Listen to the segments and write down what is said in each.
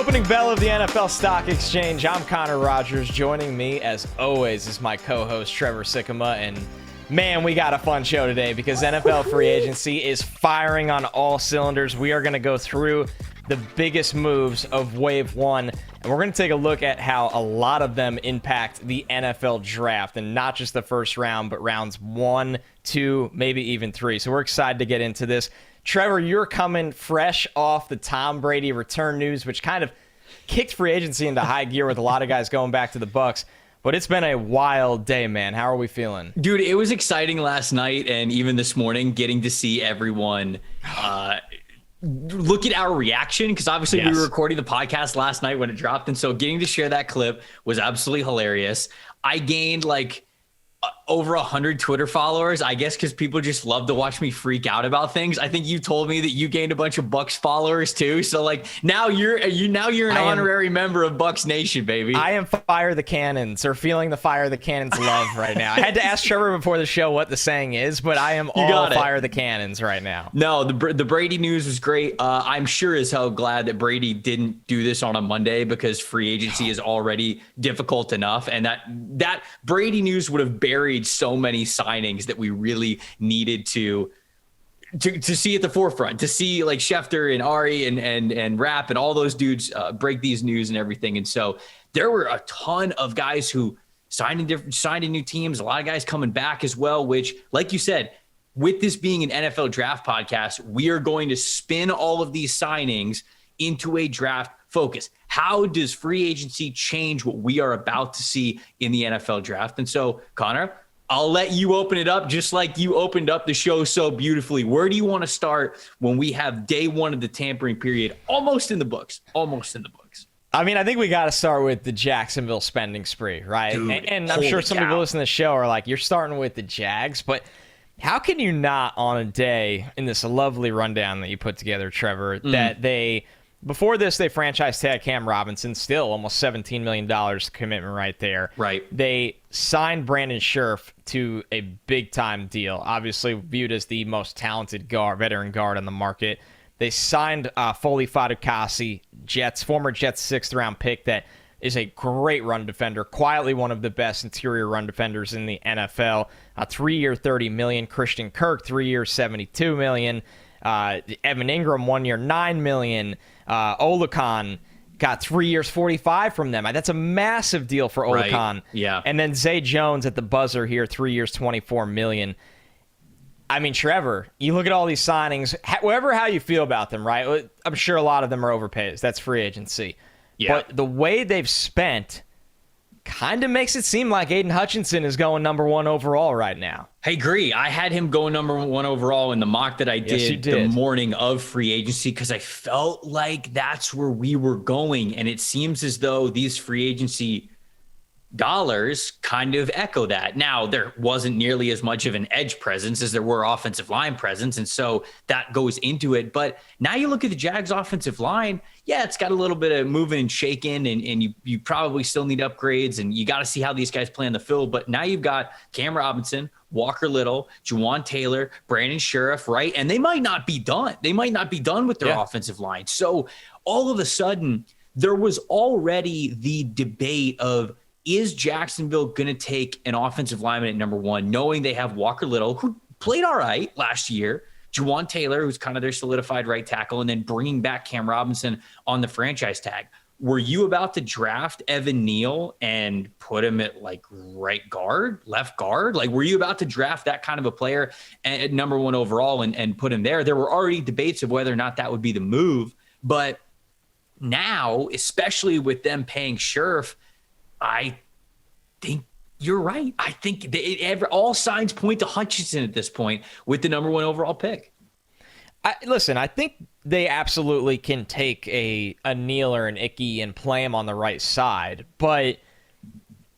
opening bell of the NFL Stock Exchange. I'm Connor Rogers. Joining me, as always, is my co-host Trevor Sikkema. And man, we got a fun show today because NFL free agency is firing on all cylinders. We are going to go through the biggest moves of Wave 1, and we're going to take a look at how a lot of them impact the NFL draft, and not just the first round, but rounds 1, 2, maybe even 3. So we're excited to get into this. Trevor, you're coming fresh off the Tom Brady return news, which kind of kicked free agency into high gear with a lot of guys going back to the Bucs. But it's been a wild day, man. How are we feeling? Dude, it was exciting last night and even this morning getting to see everyone look at our reaction, because obviously we were recording the podcast last night when it dropped. And so getting to share that clip was absolutely hilarious. I gained over 100 Twitter followers, I guess, because people just love to watch me freak out about things. I think you told me that you gained a bunch of Bucs followers too. So now you're an honorary member of Bucs Nation, baby. I am fire the cannons, or feeling the fire the cannons love right now. I had to ask Trevor before the show what the saying is, but I am all fire the cannons right now. No, the Brady news was great. I'm sure as hell glad that Brady didn't do this on a Monday, because free agency is already difficult enough, and that Brady news would have buried so many signings that we really needed to see at the forefront, to see like Schefter and Ari and Rapp and all those dudes break these news and everything. And so there were a ton of guys who signed in new teams, a lot of guys coming back as well, which, like you said, with this being an NFL draft podcast, we are going to spin all of these signings into a draft focus. How does free agency change what we are about to see in the NFL draft? And so, Connor, I'll let you open it up just like you opened up the show so beautifully. Where do you want to start when we have day one of the tampering period almost in the books? Almost in the books. I mean, I think we got to start with the Jacksonville spending spree, right? Dude, and I'm sure some people listening to the show are like, you're starting with the Jags, but how can you not, on a day in this lovely rundown that you put together, Trevor, that before this, they franchise tag Cam Robinson, still almost $17 million commitment right there. Right. They signed Brandon Scherff to a big-time deal, obviously viewed as the most talented veteran guard on the market. They signed Foley Fatukasi, former Jets 6th-round pick that is a great run defender, quietly one of the best interior run defenders in the NFL. A 3-year, $30 million. Christian Kirk, 3 years, $72 million. Evan Ingram, 1 year, $9 million. Olakon got 3 years, $45 from them. That's a massive deal for Olakon. Right. Yeah. And then Zay Jones at the buzzer here, 3 years, $24 million. I mean, Trevor, you look at all these signings, how you feel about them, right? I'm sure a lot of them are overpays. That's free agency. Yeah. But the way they've spent kind of makes it seem like Aiden Hutchinson is going number 1 overall right now. I agree. I had him going number 1 overall in the mock that I did the morning of free agency, because I felt like that's where we were going. And it seems as though these free agency dollars kind of echo that. Now, there wasn't nearly as much of an edge presence as there were offensive line presence, and so that goes into it. But now you look at the Jags offensive line, it's got a little bit of moving and shaking, and you probably still need upgrades, and you got to see how these guys play on the field. But now you've got Cam Robinson, Walker Little, Juwan Taylor, Brandon Scherff, right? And they might not be done. They might not be done with their offensive line. So all of a sudden, there was already the debate of, is Jacksonville going to take an offensive lineman at number 1, knowing they have Walker Little, who played all right last year, Juwan Taylor, who's kind of their solidified right tackle, and then bringing back Cam Robinson on the franchise tag? Were you about to draft Evan Neal and put him at right guard, left guard? Were you about to draft that kind of a player at number 1 overall and put him there? There were already debates of whether or not that would be the move. But now, especially with them paying Scherff, I think you're right. I think all signs point to Hutchinson at this point with the number 1 overall pick. Listen, I think they absolutely can take a Neal or an Icky and play him on the right side. But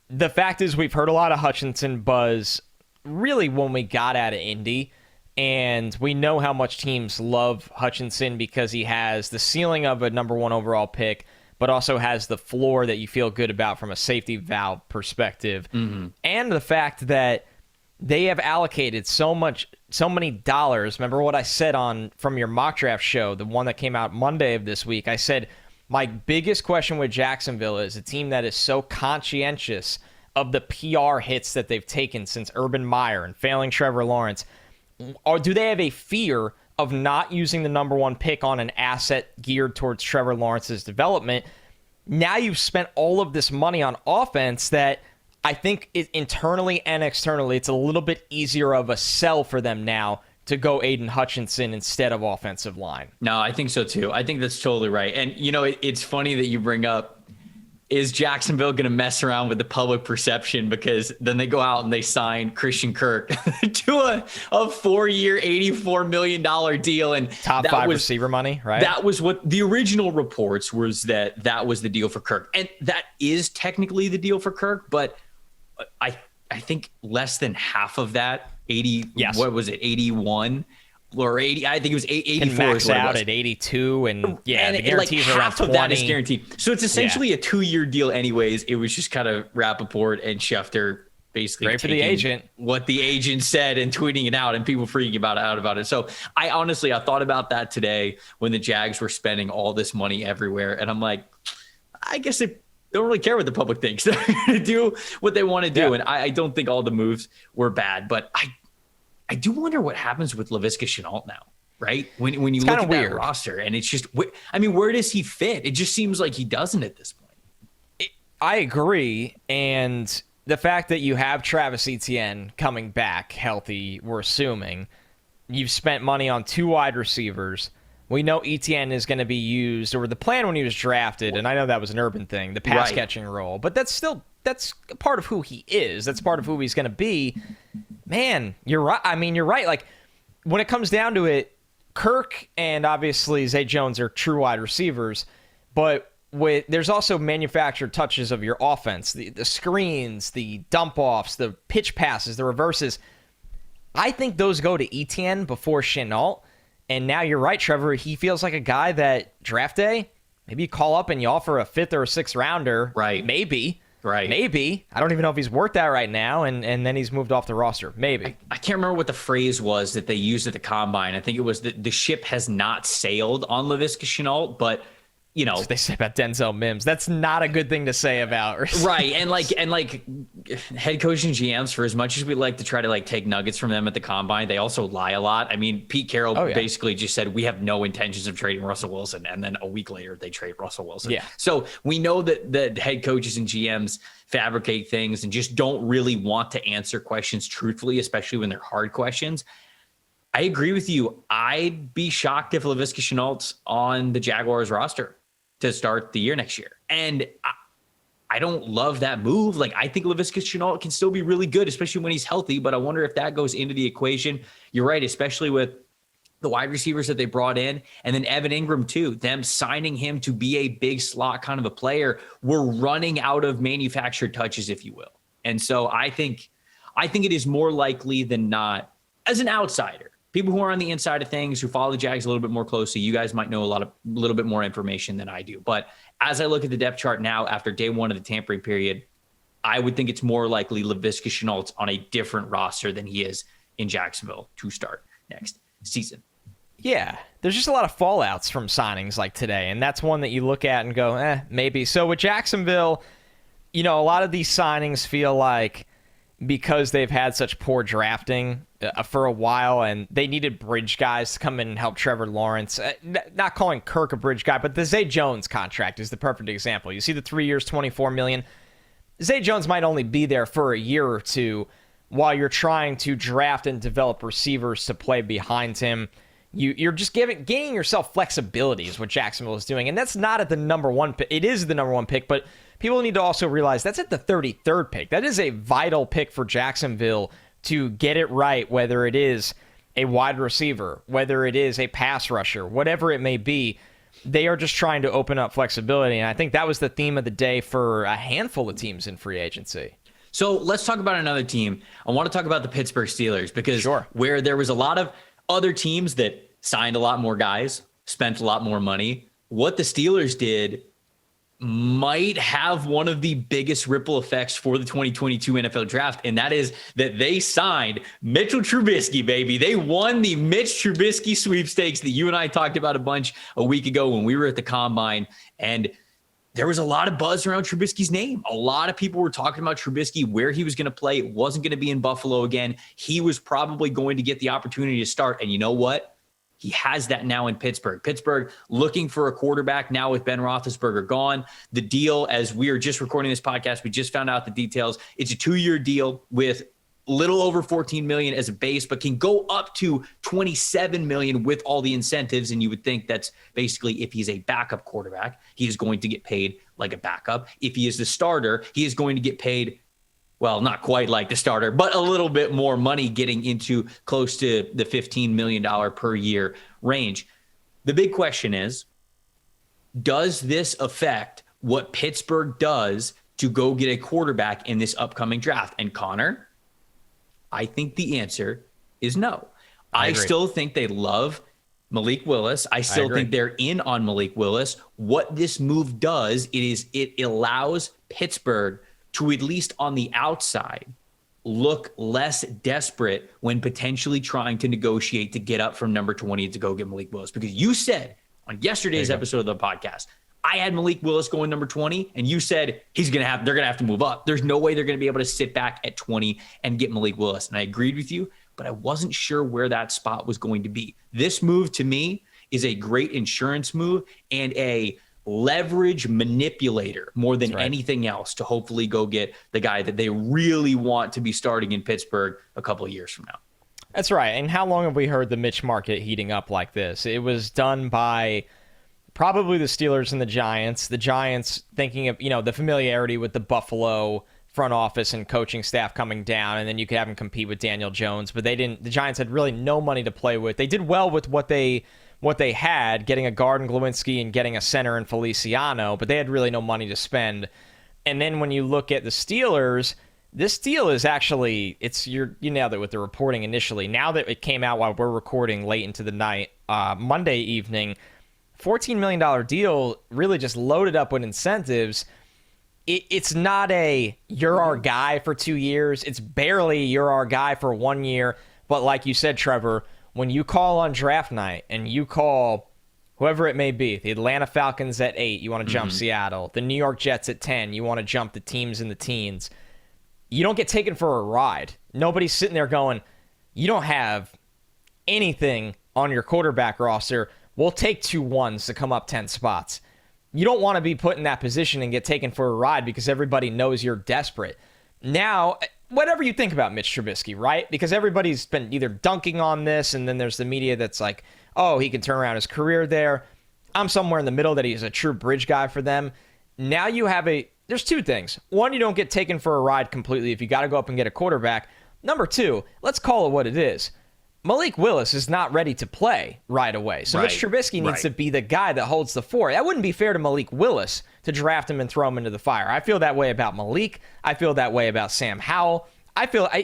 the fact is, we've heard a lot of Hutchinson buzz really when we got out of Indy. And we know how much teams love Hutchinson because he has the ceiling of a number 1 overall pick, but also has the floor that you feel good about from a safety valve perspective. Mm-hmm. And the fact that they have allocated so many dollars. Remember what I said from your mock draft show, the one that came out Monday of this week? I said My biggest question with Jacksonville is a team that is so conscientious of the PR hits that they've taken since Urban Meyer and failing Trevor Lawrence. Or do they have a fear of not using the number one pick on an asset geared towards Trevor Lawrence's development? Now you've spent all of this money on offense that I think internally and externally, it's a little bit easier of a sell for them now to go Aiden Hutchinson instead of offensive line. No, I think so too. I think that's totally right. And, it's funny that you bring up, is Jacksonville going to mess around with the public perception? Because then they go out and they sign Christian Kirk to a 4-year, $84 million deal. And top five receiver money, right? That was what the original reports was, that was the deal for Kirk. And that is technically the deal for Kirk. But I think less than half of that, 80, yes. What was it, 81? Or 80, I think it was 84. Can max out at 82, and the guarantees are around 20. Half of that is guaranteed. So it's essentially a 2-year deal anyways. It was just kind of Rappaport and Schefter basically great for the agent. What the agent said and tweeting it out and people freaking out about it. So I thought about that today when the Jags were spending all this money everywhere. And I'm like, I guess they don't really care what the public thinks. They're going to do what they want to do. Yeah. And I don't think all the moves were bad, but I do wonder what happens with Laviska Shenault now, right? When you look at that roster, and it's just, where does he fit? It just seems like he doesn't at this point. I agree, and the fact that you have Travis Etienne coming back healthy, we're assuming, you've spent money on 2 wide receivers. We know Etienne is going to be used, or the plan when he was drafted, and I know that was an Urban thing, the pass-catching role, but that's part of who he is. That's part of who he's going to be. Man, you're right. I mean, you're right. Like, when it comes down to it, Kirk and obviously Zay Jones are true wide receivers, but there's also manufactured touches of your offense, the screens, the dump-offs, the pitch passes, the reverses. I think those go to Etienne before Shenault, and now you're right, Trevor. He feels like a guy that draft day, maybe you call up and you offer a 5th or a 6th rounder. Right. Maybe. Right. Maybe. I don't even know if he's worth that right now, and then he's moved off the roster. Maybe. I can't remember what the phrase was that they used at the Combine. I think it was that the ship has not sailed on Laviska Shenault, but, they say about Denzel Mims. That's not a good thing to say about. Right. And head coach and GMs, for as much as we like to try to take nuggets from them at the Combine, they also lie a lot. I mean, Pete Carroll basically just said, we have no intentions of trading Russell Wilson. And then a week later, they trade Russell Wilson. Yeah. So we know that the head coaches and GMs fabricate things and just don't really want to answer questions truthfully, especially when they're hard questions. I agree with you. I'd be shocked if Laviska Shenault's on the Jaguars roster to start the year next year. And I don't love that move. I think Laviska Shenault can still be really good, especially when he's healthy, but I wonder if that goes into the equation. You're right, especially with the wide receivers that they brought in, and then Evan Ingram too, them signing him to be a big slot kind of a player. We're running out of manufactured touches, if you will. And so I think it is more likely than not, as an outsider, people who are on the inside of things, who follow the Jags a little bit more closely, you guys might know a little bit more information than I do. But as I look at the depth chart now, after day 1 of the tampering period, I would think it's more likely Laviska Shenault's on a different roster than he is in Jacksonville to start next season. Yeah, there's just a lot of fallouts from signings like today, and that's one that you look at and go, maybe. So with Jacksonville, a lot of these signings feel like, because they've had such poor drafting for a while, and they needed bridge guys to come in and help Trevor Lawrence. Not calling Kirk a bridge guy, but the Zay Jones contract is the perfect example. You see the 3 years, $24 million. Zay Jones might only be there for a year or two while you're trying to draft and develop receivers to play behind him. You're just gaining yourself flexibility is what Jacksonville is doing, and that's not at the number 1 pick. It is the number 1 pick, but people need to also realize that's at the 33rd pick. That is a vital pick for Jacksonville to get it right, whether it is a wide receiver, whether it is a pass rusher, whatever it may be. They are just trying to open up flexibility, and I think that was the theme of the day for a handful of teams in free agency. So let's talk about another team. I want to talk about the Pittsburgh Steelers, because where there was a lot of other teams that signed a lot more guys, spent a lot more money, what the Steelers did might have one of the biggest ripple effects for the 2022 NFL draft. And that is that they signed Mitchell Trubisky, baby. They won the Mitch Trubisky sweepstakes that you and I talked about a bunch a week ago when we were at the Combine. And there was a lot of buzz around Trubisky's name. A lot of people were talking about Trubisky, where he was going to play. It wasn't going to be in Buffalo again. He was probably going to get the opportunity to start. And you know what? He has that now in Pittsburgh. Pittsburgh looking for a quarterback now with Ben Roethlisberger gone. The deal, as we are just recording this podcast, we just found out the details. It's a 2-year deal with little over $14 million as a base, but can go up to $27 million with all the incentives. And you would think that's basically, if he's a backup quarterback, he is going to get paid like a backup. If he is the starter, he is going to get paid, well, not quite like the starter, but a little bit more money, getting into close to the $15 million per year range. The big question is, does this affect what Pittsburgh does to go get a quarterback in this upcoming draft? And Connor, I think the answer is no. I still think they love Malik Willis. I still think they're in on Malik Willis. What this move does, it allows Pittsburgh to, at least on the outside, look less desperate when potentially trying to negotiate to get up from number 20 to go get Malik Willis. Because you said on yesterday's episode of the podcast, I had Malik Willis going number 20, and you said they're going to have to move up. There's no way they're going to be able to sit back at 20 and get Malik Willis. And I agreed with you, but I wasn't sure where that spot was going to be. This move to me is a great insurance move and a leverage manipulator more than anything else to hopefully go get the guy that they really want to be starting in Pittsburgh a couple of years from now. That's right. And how long have we heard the Mitch market heating up like this? It was done by probably the Steelers and the Giants. The Giants thinking of, the familiarity with the Buffalo front office and coaching staff coming down, and then you could have them compete with Daniel Jones. But the Giants had really no money to play with. They did well with what they had, getting a guard in Glowinski and getting a center in Feliciano, but they had really no money to spend. And then when you look at the Steelers, this deal is actually, you nailed it with the reporting initially. Now that it came out while we're recording late into the night, Monday evening, $14 million deal, really just loaded up with incentives. It's not you're our guy for 2 years. It's barely you're our guy for 1 year. But like you said, Trevor, when you call on draft night and you call whoever it may be, the Atlanta Falcons at 8, you want to jump Seattle. The New York Jets at 10, you want to jump the teams in the teens. You don't get taken for a ride. Nobody's sitting there going, you don't have anything on your quarterback roster. We'll take 2 ones to come up 10 spots. You don't want to be put in that position and get taken for a ride because everybody knows you're desperate. Now, whatever you think about Mitch Trubisky, right? Because everybody's been either dunking on this, and then there's the media that's like, oh, he can turn around his career there. I'm somewhere in the middle that he's a true bridge guy for them. Now you have there's 2 things. One, you don't get taken for a ride completely if you got to go up and get a quarterback. Number 2, let's call it what it is. Malik Willis is not ready to play right away. So Mitch Trubisky needs to be the guy that holds the fort. That wouldn't be fair to Malik Willis to draft him and throw him into the fire. I feel that way about Malik. I feel that way about Sam Howell.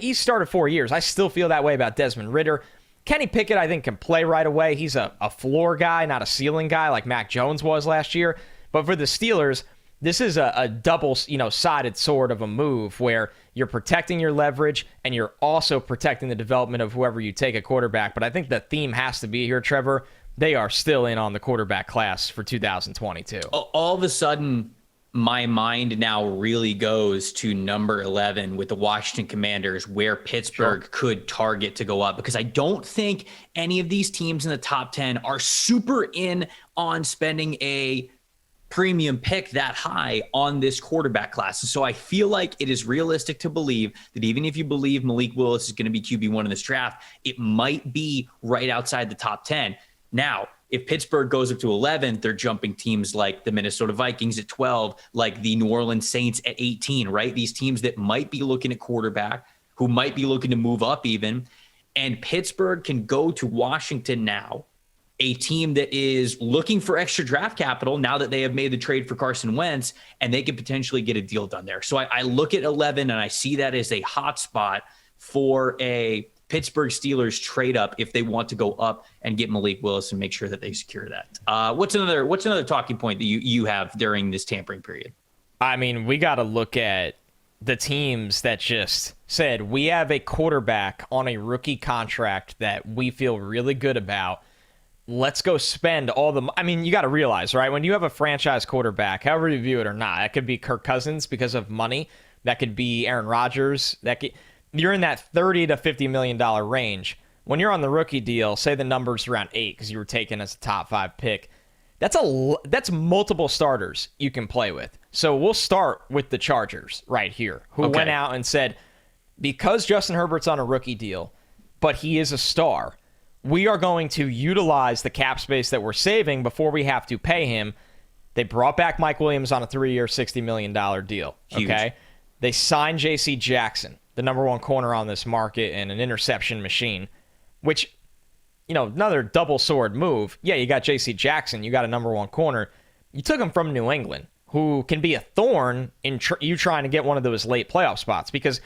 He started 4 years. I still feel that way about Desmond Ridder. Kenny Pickett, I think, can play right away. He's a floor guy, not a ceiling guy like Mac Jones was last year. But for the Steelers, this is a double, sided sword of a move where you're protecting your leverage and you're also protecting the development of whoever you take a quarterback. But I think the theme has to be here, Trevor. They are still in on the quarterback class for 2022. All of a sudden, my mind now really goes to number 11 with the Washington Commanders, where Pittsburgh could target to go up, because I don't think any of these teams in the top 10 are super in on spending a premium pick that high on this quarterback class. So I feel like it is realistic to believe that even if you believe Malik Willis is going to be QB1 in this draft, it might be right outside the top 10. Now, if Pittsburgh goes up to 11, they're jumping teams like the Minnesota Vikings at 12, like the New Orleans Saints at 18, right? These teams that might be looking at quarterback, who might be looking to move up even. And Pittsburgh can go to Washington now, a team that is looking for extra draft capital now that they have made the trade for Carson Wentz, and they could potentially get a deal done there. So I look at 11 and I see that as a hot spot for a Pittsburgh Steelers trade up if they want to go up and get Malik Willis and make sure that they secure that. What's another talking point that you have during this tampering period? I mean, we got to look at the teams that just said, we have a quarterback on a rookie contract that we feel really good about. Let's go spend all the... I mean, you got to realize, right? When you have a franchise quarterback, however you view it or not, that could be Kirk Cousins because of money. That could be Aaron Rodgers. You're in that $30 to $50 million range. When you're on the rookie deal, say the number's around 8 because you were taken as a top 5 pick. That's multiple starters you can play with. So we'll start with the Chargers right here, who went out and said, because Justin Herbert's on a rookie deal, but he is a star, we are going to utilize the cap space that we're saving before we have to pay him. They brought back Mike Williams on a 3-year, $60 million deal. Huge. Okay. They signed J.C. Jackson, the number 1 corner on this market and an interception machine, which, another double sword move. Yeah, you got J.C. Jackson. You got a number 1 corner. You took him from New England, who can be a thorn in you trying to get one of those late playoff spots because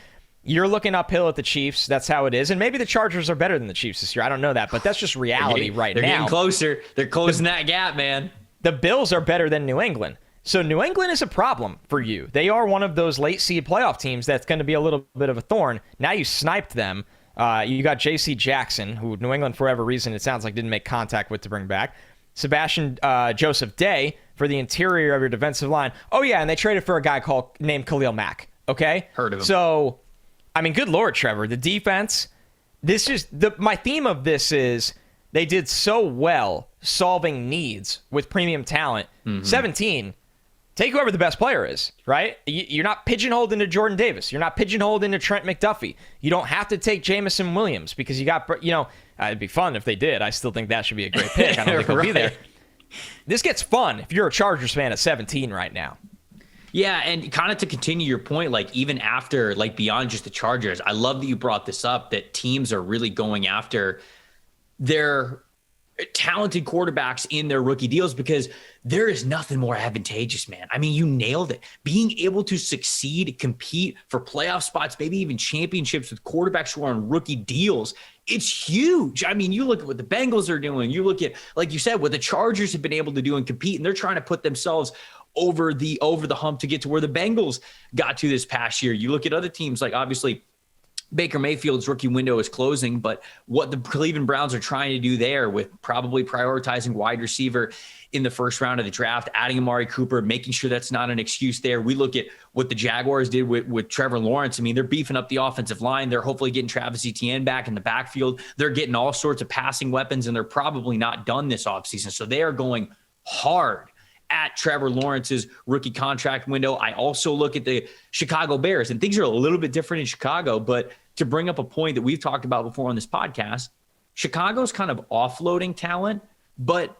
you're looking uphill at the Chiefs. That's how it is. And maybe the Chargers are better than the Chiefs this year. I don't know that, but that's just reality right now. They're getting closer. They're closing that gap, man. The Bills are better than New England. So New England is a problem for you. They are one of those late seed playoff teams that's going to be a little bit of a thorn. Now you sniped them. You got J.C. Jackson, who New England, for whatever reason, it sounds like didn't make contact with to bring back. Sebastian Joseph Day for the interior of your defensive line. Oh, yeah, and they traded for a guy named Khalil Mack. Okay? Heard of him. So, I mean, good Lord, Trevor. The defense, my theme of this is they did so well solving needs with premium talent. 17, take whoever the best player is, right? You're not pigeonholed into Jordan Davis. You're not pigeonholed into Trent McDuffie. You don't have to take Jamison Williams because you got, it'd be fun if they did. I still think that should be a great pick. I don't think he'll be there. This gets fun if you're a Chargers fan at 17 right now. Yeah, and kind of to continue your point, like even after, like beyond just the Chargers, I love that you brought this up, that teams are really going after their talented quarterbacks in their rookie deals because there is nothing more advantageous, man. I mean, you nailed it. Being able to succeed, compete for playoff spots, maybe even championships with quarterbacks who are on rookie deals, it's huge. I mean, you look at what the Bengals are doing. You look at, like you said, what the Chargers have been able to do and compete, and they're trying to put themselves over the hump to get to where the Bengals got to this past year. You look at other teams, like obviously Baker Mayfield's rookie window is closing, but what the Cleveland Browns are trying to do there with probably prioritizing wide receiver in the first round of the draft, adding Amari Cooper, making sure that's not an excuse there. We look at what the Jaguars did with Trevor Lawrence. I mean, they're beefing up the offensive line. They're hopefully getting Travis Etienne back in the backfield. They're getting all sorts of passing weapons, and they're probably not done this offseason. So they are going hard at Trevor Lawrence's rookie contract window. I also look at the Chicago Bears, and things are a little bit different in Chicago, but to bring up a point that we've talked about before on this podcast, Chicago's kind of offloading talent, but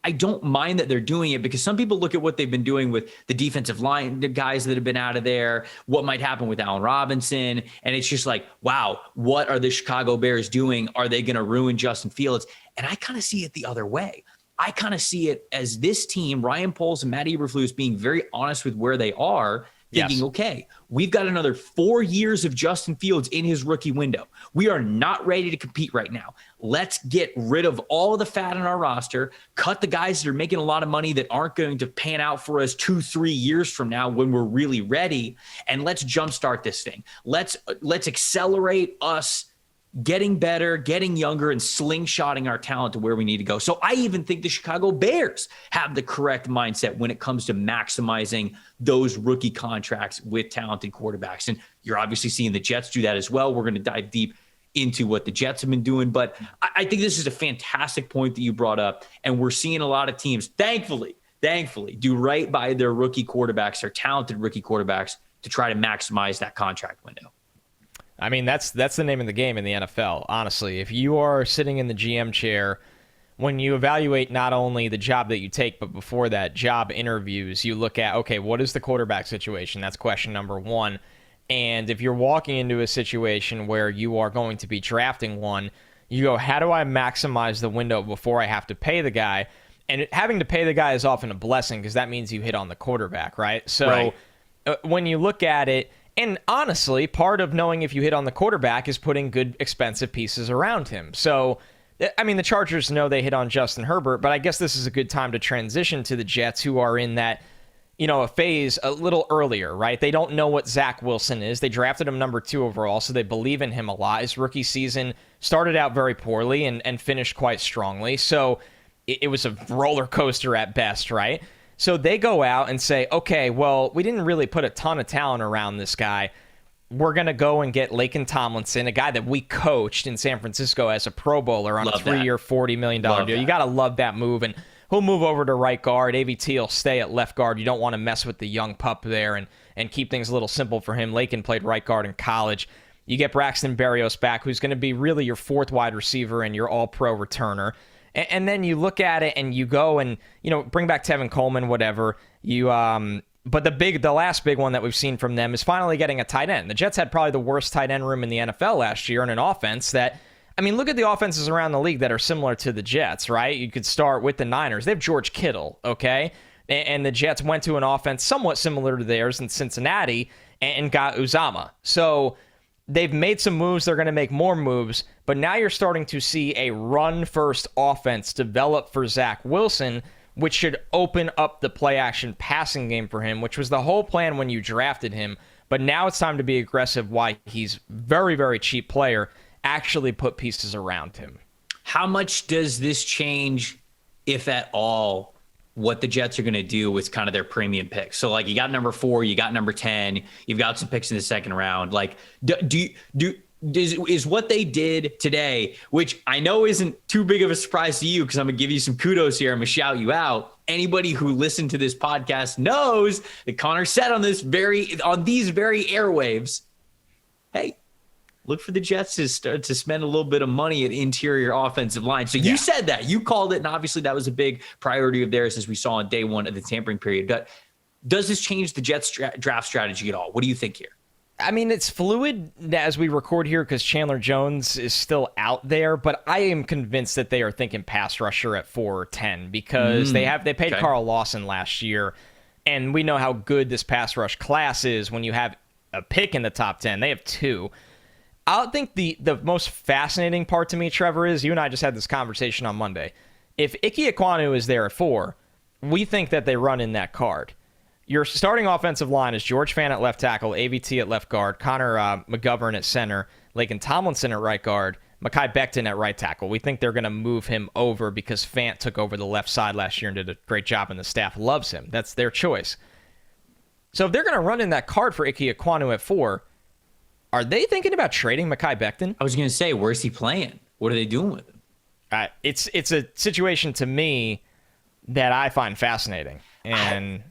I don't mind that they're doing it because some people look at what they've been doing with the defensive line, the guys that have been out of there, what might happen with Allen Robinson. And it's just like, wow, what are the Chicago Bears doing? Are they going to ruin Justin Fields? And I kind of see it the other way. I kind of see it as this team, Ryan Poles and Matt Eberflus, being very honest with where they are, thinking, okay, we've got another 4 years of Justin Fields in his rookie window. We are not ready to compete right now. Let's get rid of all of the fat in our roster, cut the guys that are making a lot of money that aren't going to pan out for us 2-3 years from now when we're really ready, and let's jumpstart this thing. Let's accelerate us getting better, getting younger, and slingshotting our talent to where we need to go. So I even think the Chicago Bears have the correct mindset when it comes to maximizing those rookie contracts with talented quarterbacks. And you're obviously seeing the Jets do that as well. We're going to dive deep into what the Jets have been doing. But I think this is a fantastic point that you brought up. And we're seeing a lot of teams, thankfully, do right by their rookie quarterbacks, their talented rookie quarterbacks, to try to maximize that contract window. I mean, that's the name of the game in the NFL, honestly. If you are sitting in the GM chair, when you evaluate not only the job that you take, but before that, job interviews, you look at, okay, what is the quarterback situation? That's question number one. And if you're walking into a situation where you are going to be drafting one, you go, how do I maximize the window before I have to pay the guy? And having to pay the guy is often a blessing because that means you hit on the quarterback, right? So when you look at it, And honestly, part of knowing if you hit on the quarterback is putting good, expensive pieces around him. So, I mean, the Chargers know they hit on Justin Herbert, but I guess this is a good time to transition to the Jets, who are in that, a phase a little earlier, right? They don't know what Zach Wilson is. They drafted him number 2 overall, so they believe in him a lot. His rookie season started out very poorly and finished quite strongly. So it was a roller coaster at best, right? So they go out and say, okay, well, we didn't really put a ton of talent around this guy. We're going to go and get Laken Tomlinson, a guy that we coached in San Francisco as a Pro Bowler on a 3-year, $40 million deal. You got to love that move. And he'll move over to right guard. AVT will stay at left guard. You don't want to mess with the young pup there and keep things a little simple for him. Laken played right guard in college. You get Braxton Berrios back, who's going to be really your 4th wide receiver and your all-pro returner. And then you look at it and you go and, bring back Tevin Coleman, whatever. But the last big one that we've seen from them is finally getting a tight end. The Jets had probably the worst tight end room in the NFL last year in an offense that, look at the offenses around the league that are similar to the Jets, right? You could start with the Niners. They have George Kittle, okay? And the Jets went to an offense somewhat similar to theirs in Cincinnati and got Uzama. So they've made some moves. They're going to make more moves. But now you're starting to see a run-first offense develop for Zach Wilson, which should open up the play-action passing game for him, which was the whole plan when you drafted him. But now it's time to be aggressive. Why he's very, very cheap player. Actually put pieces around him. How much does this change, if at all, what the Jets are going to do with kind of their premium picks? So, like, you got number 4, you got number 10, you've got some picks in the second round. Like, is what they did today, which I know isn't too big of a surprise to you because I'm going to give you some kudos here. I'm going to shout you out. Anybody who listened to this podcast knows that Connor said on these very airwaves, hey, look for the Jets to start to spend a little bit of money at interior offensive line. So you said that. You called it, and obviously that was a big priority of theirs as we saw on day 1 of the tampering period. But does this change the Jets draft strategy at all? What do you think here? It's fluid as we record here because Chandler Jones is still out there, but I am convinced that they are thinking pass rusher at 4 or 10 because they paid Carl Lawson last year, and we know how good this pass rush class is when you have a pick in the top 10. They have 2. I think the most fascinating part to me, Trevor, is you and I just had this conversation on Monday. If Ike Ekwonu is there at 4, we think that they run in that card. Your starting offensive line is George Fant at left tackle, AVT at left guard, Connor McGovern at center, Laken Tomlinson at right guard, Mekhi Becton at right tackle. We think they're going to move him over because Fant took over the left side last year and did a great job, and the staff loves him. That's their choice. So if they're going to run in that card for Ike Ekwonu at 4, are they thinking about trading Mekhi Becton? I was going to say, where's he playing? What are they doing with him? It's a situation to me that I find fascinating. And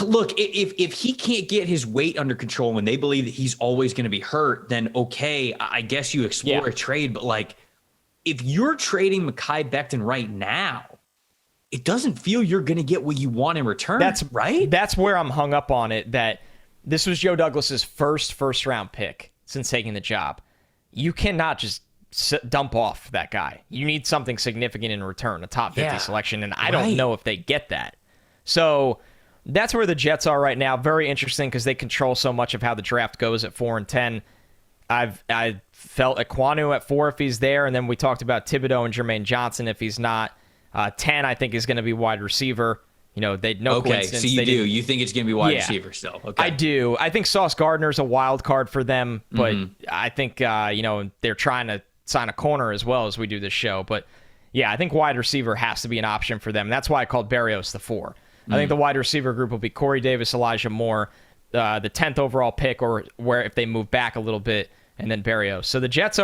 look, if he can't get his weight under control and they believe that he's always going to be hurt, then okay, I guess you explore a trade. But like, if you're trading Mekhi Becton right now, it doesn't feel you're going to get what you want in return. That's where I'm hung up on it. That this was Joe Douglas's first round pick since taking the job. You cannot just dump off that guy. You need something significant in return, a top 50 selection, and I don't know if they get that. So that's where the Jets are right now. Very interesting because they control so much of how the draft goes at 4 and 10. I felt Ekwonu at 4 if he's there, and then we talked about Thibodeau and Jermaine Johnson if he's not. 10, I think, is going to be wide receiver. Coincidence. So you think it's going to be wide receiver still? Okay, I do. I think Sauce Gardner's a wild card for them, but I think they're trying to sign a corner as well as we do this show. But yeah, I think wide receiver has to be an option for them. That's why I called Berrios the 4. I think the wide receiver group will be Corey Davis, Elijah Moore, the 10th overall pick, or where if they move back a little bit, and then Berrios. So the Jets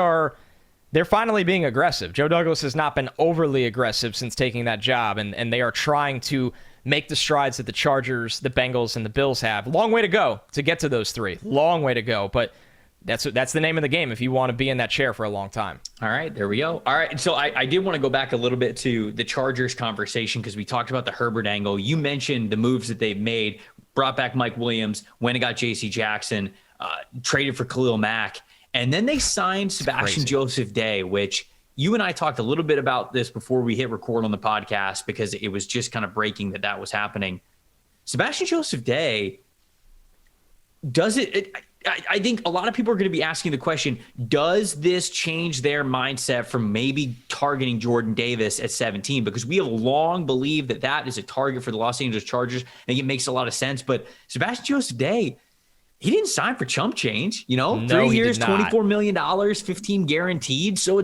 they're finally being aggressive. Joe Douglas has not been overly aggressive since taking that job, and they are trying to make the strides that the Chargers, the Bengals, and the Bills have. Long way to go to get to those 3. Long way to go, but that's the name of the game if you want to be in that chair for a long time. All right, there we go. All right, so I did want to go back a little bit to the Chargers conversation because we talked about the Herbert angle. You mentioned the moves that they've made, brought back Mike Williams, went and got J.C. Jackson, traded for Khalil Mack, and then they signed Sebastian Joseph Day, which you and I talked a little bit about this before we hit record on the podcast because it was just kind of breaking that was happening. Sebastian Joseph Day does it I think a lot of people are going to be asking the question, does this change their mindset from maybe targeting Jordan Davis at 17? Because we have long believed that that is a target for the Los Angeles Chargers. I think it makes a lot of sense. But Sebastian Joseph Day, he didn't sign for chump change, No, 3 years, $24 million, 15 guaranteed. So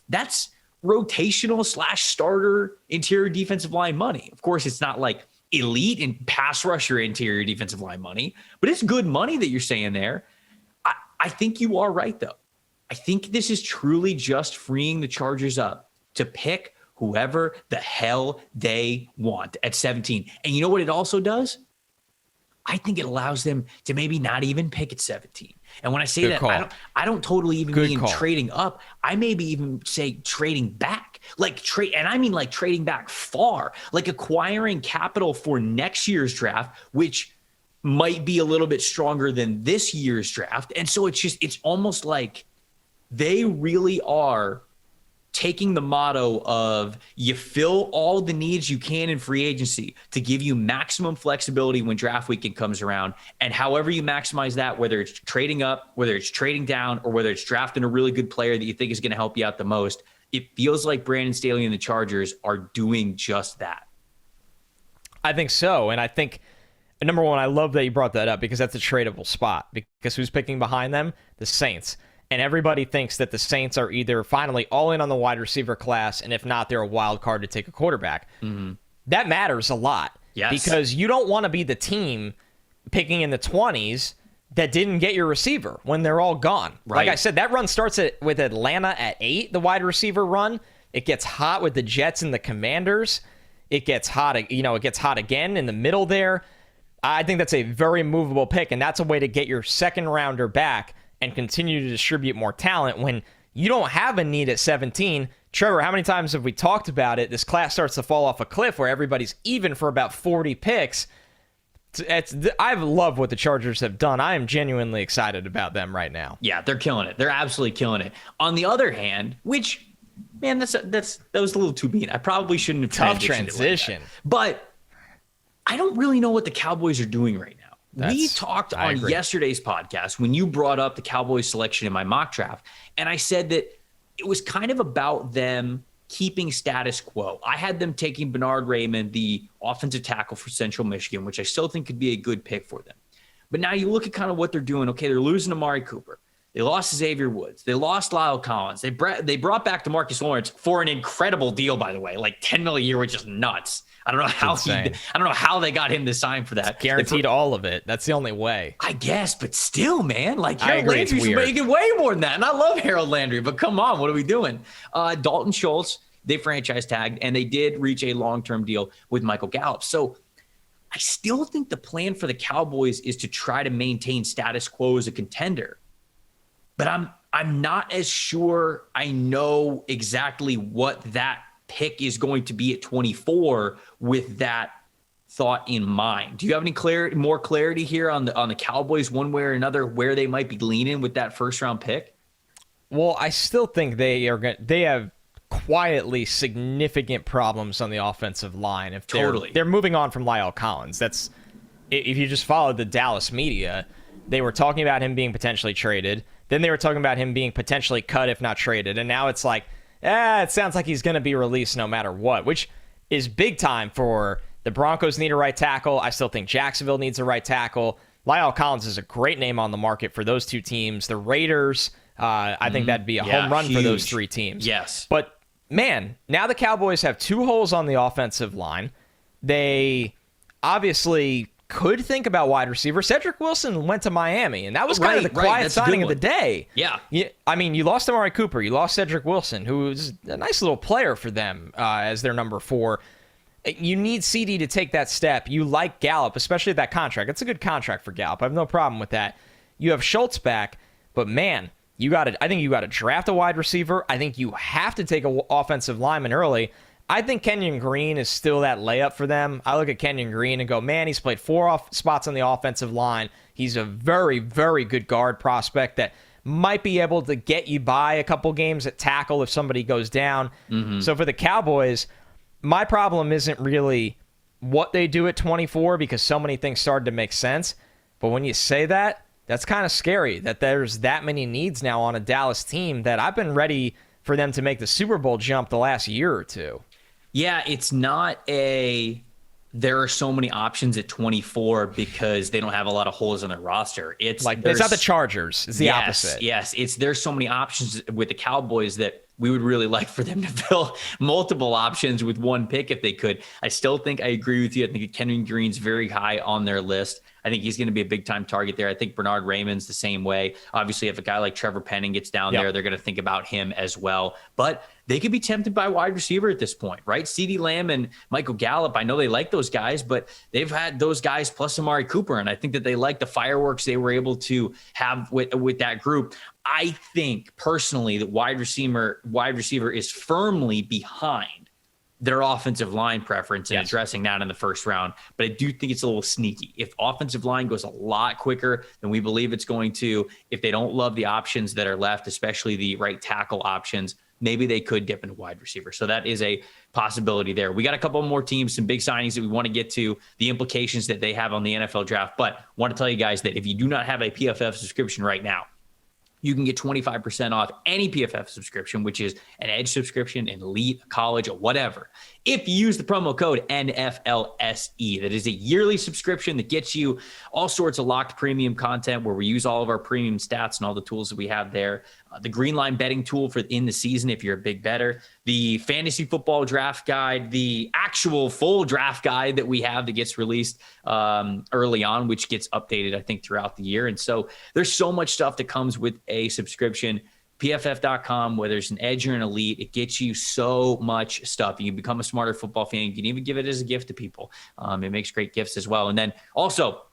that's rotational / starter interior defensive line money. Of course, it's not like elite and pass rusher interior defensive line money, but it's good money that you're saying there. I think you are right, though. I think this is truly just freeing the Chargers up to pick whoever the hell they want at 17. And you know what it also does? I think it allows them to maybe not even pick at 17. And when I say that, I don't totally even mean trading up. I maybe even say trading back, and I mean like trading back far, like acquiring capital for next year's draft, which might be a little bit stronger than this year's draft. And so it's almost like they really are taking the motto of you fill all the needs you can in free agency to give you maximum flexibility when draft weekend comes around. And however you maximize that, whether it's trading up, whether it's trading down, or whether it's drafting a really good player that you think is going to help you out the most, it feels like Brandon Staley and the Chargers are doing just that. I think so. And I think, number one, I love that you brought that up because that's a tradable spot. Because who's picking behind them? The Saints. And everybody thinks that the Saints are either finally all in on the wide receiver class, and if not, they're a wild card to take a quarterback. Mm-hmm. That matters a lot. Yes. Because you don't want to be the team picking in the 20s that didn't get your receiver when they're all gone. Right. Like I said, that run starts with Atlanta at 8, the wide receiver run. It gets hot with the Jets and the Commanders. It gets hot, it gets hot again in the middle there. I think that's a very movable pick, and that's a way to get your second rounder back and continue to distribute more talent when you don't have a need at 17. Trevor, how many times have we talked about it? This class starts to fall off a cliff where everybody's even for about 40 picks. I love what the Chargers have done. I am genuinely excited about them right now. Yeah, they're killing it. They're absolutely killing it. On the other hand, which, man, that was a little too mean. I probably shouldn't have tough transition. Like but I don't really know what the Cowboys are doing right now. We talked on yesterday's podcast when you brought up the Cowboys selection in my mock draft, and I said that it was kind of about them keeping status quo. I had them taking Bernard Raymond, the offensive tackle for Central Michigan, which I still think could be a good pick for them. But now you look at kind of what they're doing. Okay, they're losing Amari Cooper. They lost Xavier Woods. They lost Lyle Collins. They brought back DeMarcus Lawrence for an incredible deal, by the way, like $10 million a year, which is nuts. I don't know how they got him to sign for that. It's guaranteed all of it. That's the only way. I guess, but still, man, like Harold Landry's making way more than that. And I love Harold Landry, but come on, what are we doing? Dalton Schultz, they franchise tagged, and they did reach a long-term deal with Michael Gallup. So I still think the plan for the Cowboys is to try to maintain status quo as a contender. But I'm not as sure I know exactly what that pick is going to be at 24 with that thought in mind. Do you have any more clarity here on the Cowboys one way or another where they might be leaning with that first round pick? Well, I still think they have quietly significant problems on the offensive line. If they're moving on from Lyle Collins. That's, if you just followed the Dallas media, they were talking about him being potentially traded. Then they were talking about him being potentially cut if not traded. And now it's like, it sounds like he's going to be released no matter what, which is big time for the Broncos. Need a right tackle. I still think Jacksonville needs a right tackle. Lyle Collins is a great name on the market for those two teams. The Raiders, I think that'd be a home run for those three teams. Yes. But, man, now the Cowboys have two holes on the offensive line. They obviously could think about wide receiver. Cedric Wilson went to Miami, and that was kind of the quiet signing of the day. Yeah. I mean, you lost Amari Cooper. You lost Cedric Wilson, who is a nice little player for them as their number 4. You need CD to take that step. You like Gallup, especially that contract. It's a good contract for Gallup. I have no problem with that. You have Schultz back, but, man, I think you got to draft a wide receiver. I think you have to take an offensive lineman early. I think Kenyon Green is still that layup for them. I look at Kenyon Green and go, man, he's played 4 spots on the offensive line. He's a very, very good guard prospect that might be able to get you by a couple games at tackle if somebody goes down. Mm-hmm. So for the Cowboys, my problem isn't really what they do at 24 because so many things started to make sense. But when you say that, that's kind of scary that there's that many needs now on a Dallas team that I've been ready for them to make the Super Bowl jump the last year or two. Yeah, it's not there are so many options at 24 because they don't have a lot of holes in their roster. It's not the Chargers. It's the opposite. Yes, there's so many options with the Cowboys that we would really like for them to fill multiple options with one pick if they could. I still think I agree with you. I think Kenyon Green's very high on their list. I think he's going to be a big-time target there. I think Bernard Raymond's the same way. Obviously, if a guy like Trevor Penning gets down there, they're going to think about him as well. But they could be tempted by wide receiver at this point, right? CeeDee Lamb and Michael Gallup, I know they like those guys, but they've had those guys plus Amari Cooper, and I think that they like the fireworks they were able to have with that group. I think personally that wide receiver is firmly behind their offensive line preference and addressing that in the first round. But I do think it's a little sneaky. If offensive line goes a lot quicker than we believe it's going to, if they don't love the options that are left, especially the right tackle options, maybe they could dip into wide receiver. So that is a possibility there. We got a couple more teams, some big signings that we want to get to, the implications that they have on the NFL draft. But I want to tell you guys that if you do not have a PFF subscription right now, you can get 25% off any PFF subscription, which is an Edge subscription, an Elite, college, or whatever. If you use the promo code NFLSE, that is a yearly subscription that gets you all sorts of locked premium content where we use all of our premium stats and all the tools that we have there. The Green Line betting tool for in the season if you're a big bettor, the fantasy football draft guide, the actual full draft guide that we have that gets released early on, which gets updated, I think, throughout the year. And so there's so much stuff that comes with a subscription. PFF.com, whether it's an Edge or an Elite, it gets you so much stuff. You can become a smarter football fan. You can even give it as a gift to people. It makes great gifts as well. And then also,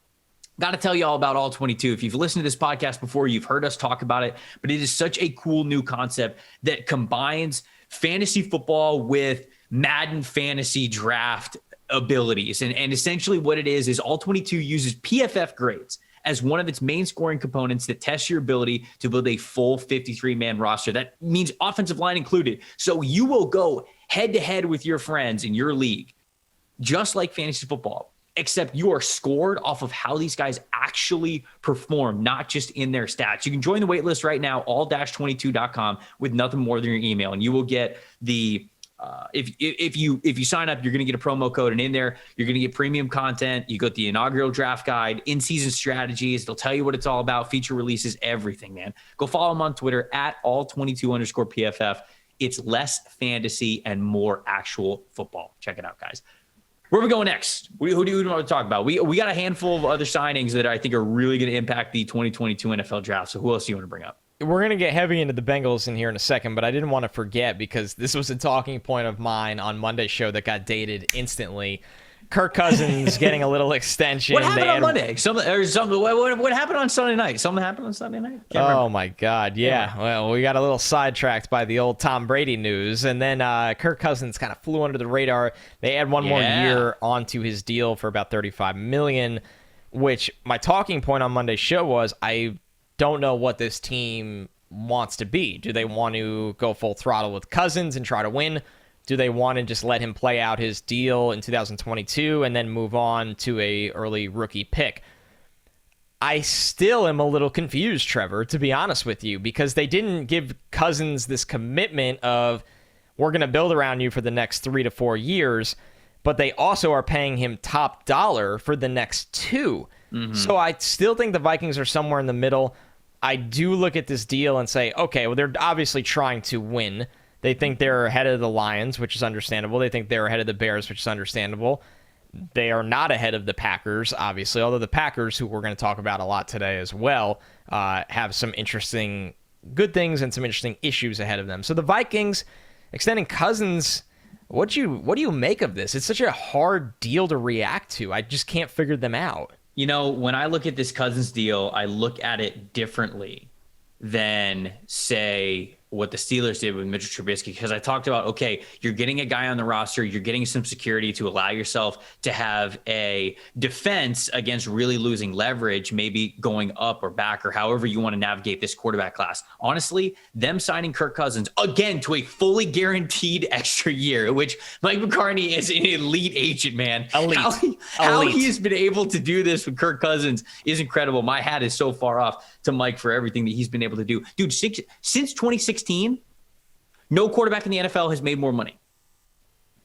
got to tell you all about All 22. If you've listened to this podcast before, you've heard us talk about it, but it is such a cool new concept that combines fantasy football with Madden fantasy draft abilities. And essentially what it is All 22 uses PFF grades as one of its main scoring components that tests your ability to build a full 53-man roster. That means offensive line included. So you will go head-to-head with your friends in your league, just like fantasy football, except you are scored off of how these guys actually perform, not just in their stats. You can join the wait list right now, all-22.com, with nothing more than your email, and you will get the if you sign up, you're going to get a promo code, and in there, you're going to get premium content. You got the inaugural draft guide, in-season strategies. They'll tell you what it's all about, feature releases, everything, man. Go follow them on Twitter at all22_PFF. It's less fantasy and more actual football. Check it out, guys. Where are we going next? Who do we want to talk about? We got a handful of other signings that I think are really going to impact the 2022 NFL draft. So who else do you want to bring up? We're going to get heavy into the Bengals in here in a second, but I didn't want to forget because this was a talking point of mine on Monday's show that got dated instantly. Kirk Cousins getting a little extension. What happened on Monday? What happened on Sunday night? Something happened on Sunday night? Oh, my God. Yeah. Well, we got a little sidetracked by the old Tom Brady news. And then Kirk Cousins kind of flew under the radar. They add one more year onto his deal for about $35 million, which my talking point on Monday's show was I don't know what this team wants to be. Do they want to go full throttle with Cousins and try to win? Do they want to just let him play out his deal in 2022 and then move on to a early rookie pick? I still am a little confused, Trevor, to be honest with you, because they didn't give Cousins this commitment of we're going to build around you for the next 3 to 4 years, but they also are paying him top dollar for the next 2. Mm-hmm. So I still think the Vikings are somewhere in the middle. I do look at this deal and say, okay, well, they're obviously trying to win. They think they're ahead of the Lions, which is understandable. They think they're ahead of the Bears, which is understandable. They are not ahead of the Packers, obviously, although the Packers, who we're going to talk about a lot today as well, have some interesting good things and some interesting issues ahead of them. So the Vikings extending Cousins, what do you make of this? It's such a hard deal to react to. I just can't figure them out. You know, when I look at this Cousins deal, I look at it differently than, say, what the Steelers did with Mitchell Trubisky, because I talked about, okay, you're getting a guy on the roster, you're getting some security to allow yourself to have a defense against really losing leverage, maybe going up or back or however you want to navigate this quarterback class. Honestly, them signing Kirk Cousins again to a fully guaranteed extra year, which Mike McCartney is an elite agent, man. Elite. How he has been able to do this with Kirk Cousins is incredible. My hat is so far off to Mike for everything that he's been able to do. Dude, since 2016, no quarterback in the NFL has made more money.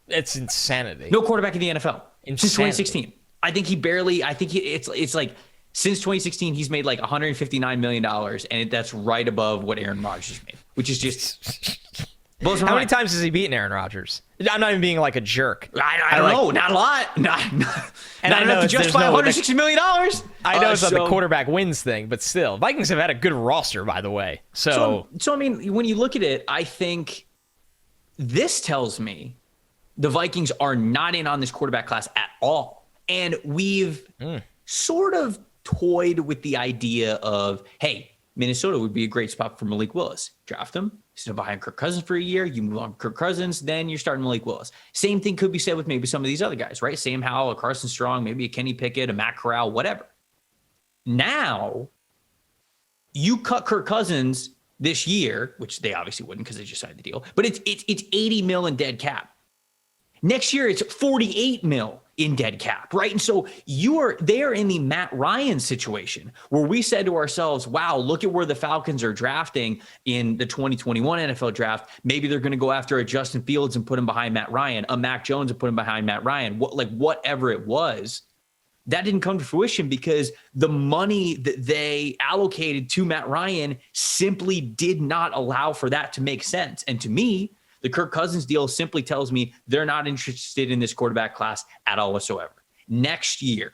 It's insanity. No quarterback in the NFL Insanity. since 2016. It's like since 2016, he's made like $159 million, and that's right above what Aaron Rodgers made, which is just blows my How mind. many times has he beaten Aaron Rodgers? I'm not even being like a jerk. I don't know. Not a lot. Not enough to justify $160 million. I know it's not the quarterback wins thing, but still. Vikings have had a good roster, by the way. So I mean, when you look at it, I think this tells me the Vikings are not in on this quarterback class at all. And we've sort of toyed with the idea of, hey, Minnesota would be a great spot for Malik Willis. Draft him, sit behind Kirk Cousins for a year. You move on Kirk Cousins, then you're starting Malik Willis. Same thing could be said with maybe some of these other guys, right? Sam Howell, a Carson Strong, maybe a Kenny Pickett, a Matt Corral, whatever. Now, you cut Kirk Cousins this year, which they obviously wouldn't because they just signed the deal, but it's $80 million in dead cap. Next year, it's $48 million in dead cap, right? And so they are in the Matt Ryan situation where we said to ourselves, wow, look at where the Falcons are drafting in the 2021 NFL draft. Maybe they're going to go after a Justin Fields and put him behind Matt Ryan, a Mac Jones and put him behind Matt Ryan, whatever it was. That didn't come to fruition because the money that they allocated to Matt Ryan simply did not allow for that to make sense. And to me, the Kirk Cousins deal simply tells me they're not interested in this quarterback class at all whatsoever. Next year,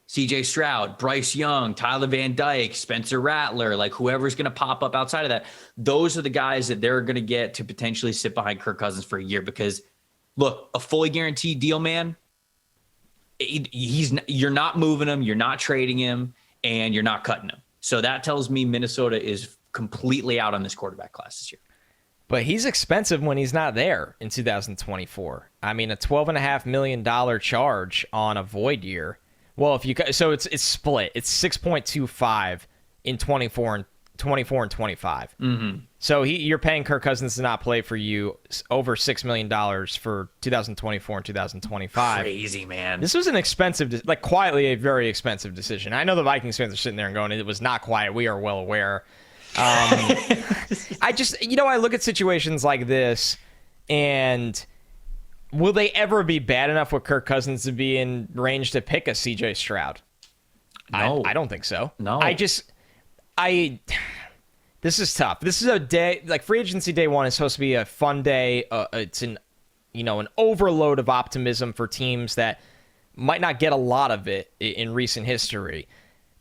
CJ Stroud, Bryce Young, Tyler Van Dyke, Spencer Rattler, like whoever's going to pop up outside of that, those are the guys that they're going to get to potentially sit behind Kirk Cousins for a year. Because, look, a fully guaranteed deal, man, you're not moving him, you're not trading him, and you're not cutting him. So that tells me Minnesota is completely out on this quarterback class this year. But he's expensive when he's not there in 2024. I mean, a $12.5 million charge on a void year. Well, it's split. It's 6.25 in 24 and 25. Mm-hmm. So you're paying Kirk Cousins to not play for you over $6 million for 2024 and 2025. Crazy, man. This was an expensive, quietly a very expensive decision. I know the Vikings fans are sitting there and going, it was not quiet. We are well aware. I look at situations like this, and will they ever be bad enough with Kirk Cousins to be in range to pick a CJ Stroud? No. I don't think so. No. This is tough. This is a day, like free agency day one is supposed to be a fun day. It's an overload of optimism for teams that might not get a lot of it in recent history.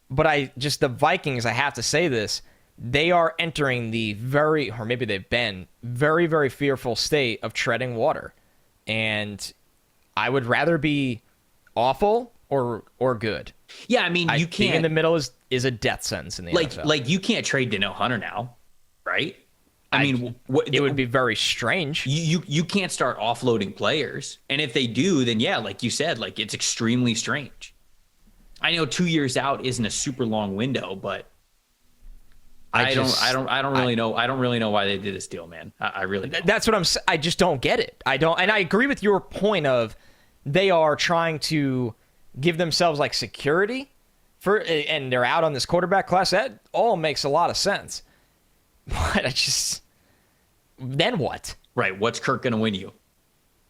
But the Vikings, I have to say this, they are entering the maybe they've been very, very fearful state of treading water. And I would rather be awful or good. Yeah, I mean, you can't. Being in the middle is a death sentence in the NFL. Like you can't trade Danielle Hunter now, right? I mean, it would be very strange. You can't start offloading players. And if they do, then yeah, like you said, like it's extremely strange. I know 2 years out isn't a super long window, but I don't really know. I don't really know why they did this deal, man. I really don't. That's what I'm saying. I just don't get it. I don't, and I agree with your point of they are trying to give themselves like security and they're out on this quarterback class. That all makes a lot of sense. But then what? Right. What's Kirk going to win you?